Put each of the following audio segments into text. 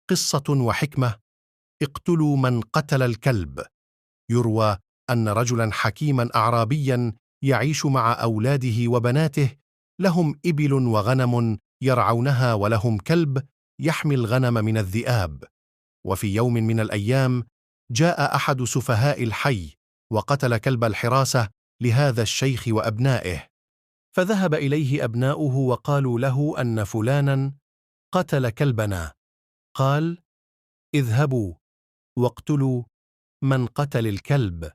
قصة وحكمة: اقتلوا من قتل الكلب. يروى أن رجلا حكيما أعرابيا يعيش مع أولاده وبناته، لهم إبل وغنم يرعونها، ولهم كلب يحمي الغنم من الذئاب. وفي يوم من الأيام جاء أحد سفهاء الحي وقتل كلب الحراسة لهذا الشيخ وأبنائه، فذهب إليه أبناؤه وقالوا له أن فلانا قتل كلبنا. قال: اذهبوا واقتلوا من قتل الكلب.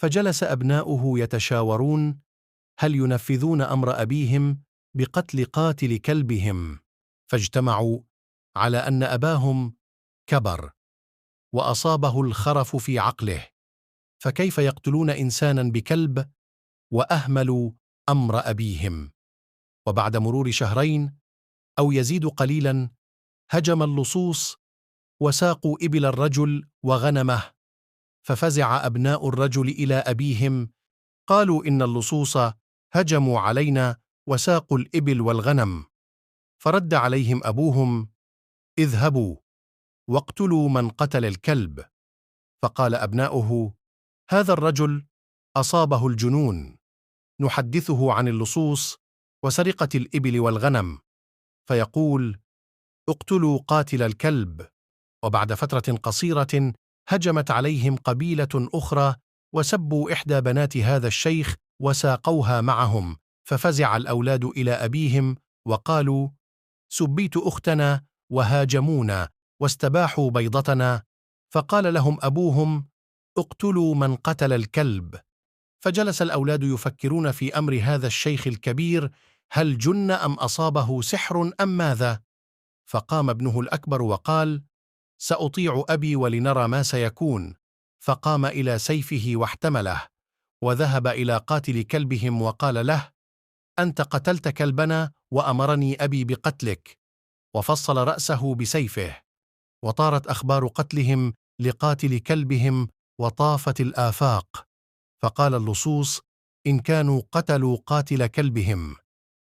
فجلس أبناؤه يتشاورون هل ينفذون أمر أبيهم بقتل قاتل كلبهم، فاجتمعوا على أن أباهم كبر وأصابه الخرف في عقله، فكيف يقتلون إنسانا بكلب وأهملوا أمر أبيهم. وبعد مرور شهرين أو يزيد قليلا هجم اللصوص وساقوا إبل الرجل وغنمه، ففزع أبناء الرجل إلى أبيهم، قالوا إن اللصوص هجموا علينا وساقوا الإبل والغنم. فرد عليهم أبوهم: اذهبوا واقتلوا من قتل الكلب. فقال أبناؤه: هذا الرجل أصابه الجنون، نحدثه عن اللصوص وسرقة الإبل والغنم فيقول: اقتلوا قاتل الكلب. وبعد فترة قصيرة هجمت عليهم قبيلة أخرى وسبوا إحدى بنات هذا الشيخ وساقوها معهم، ففزع الأولاد إلى أبيهم وقالوا: سبيت أختنا وهاجمونا واستباحوا بيضتنا. فقال لهم أبوهم: اقتلوا من قتل الكلب. فجلس الأولاد يفكرون في أمر هذا الشيخ الكبير، هل جن أم أصابه سحر أم ماذا؟ فقام ابنه الأكبر وقال: سأطيع أبي ولنرى ما سيكون. فقام إلى سيفه واحتمله وذهب إلى قاتل كلبهم وقال له: أنت قتلت كلبنا وأمرني أبي بقتلك. وفصل رأسه بسيفه، وطارت أخبار قتلهم لقاتل كلبهم وطافت الآفاق. فقال اللصوص: إن كانوا قتلوا قاتل كلبهم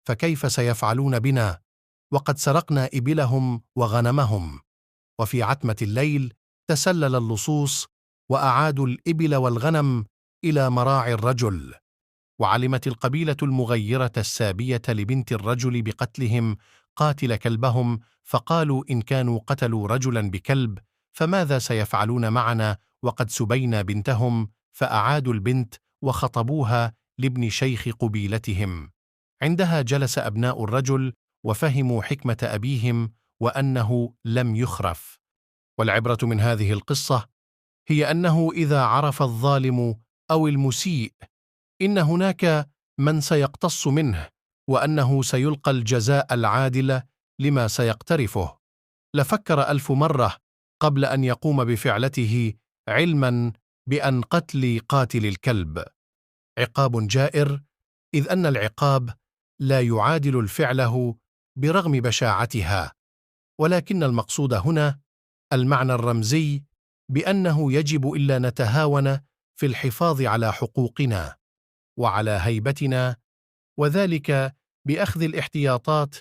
فكيف سيفعلون بنا وقد سرقنا إبلهم وغنمهم؟ وفي عتمة الليل تسلل اللصوص وأعادوا الإبل والغنم إلى مراعي الرجل. وعلمت القبيلة المغيرة السابية لبنت الرجل بقتلهم قاتل كلبهم، فقالوا: إن كانوا قتلوا رجلا بكلب فماذا سيفعلون معنا وقد سبينا بنتهم؟ فأعادوا البنت وخطبوها لابن شيخ قبيلتهم. عندها جلس أبناء الرجل وفهموا حكمة أبيهم وأنه لم يخرف. والعبرة من هذه القصة هي أنه إذا عرف الظالم أو المسيء إن هناك من سيقتص منه، وأنه سيلقى الجزاء العادل لما سيقترفه، لفكر 1000 مرة قبل أن يقوم بفعلته، علما بأن قتل قاتل الكلب عقاب جائر، إذ أن العقاب لا يعادل الفعله برغم بشاعتها. ولكن المقصود هنا المعنى الرمزي بأنه يجب ألا نتهاون في الحفاظ على حقوقنا وعلى هيبتنا، وذلك بأخذ الاحتياطات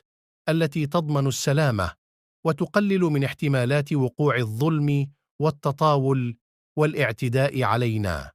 التي تضمن السلامة وتقلل من احتمالات وقوع الظلم والتطاول والاعتداء علينا.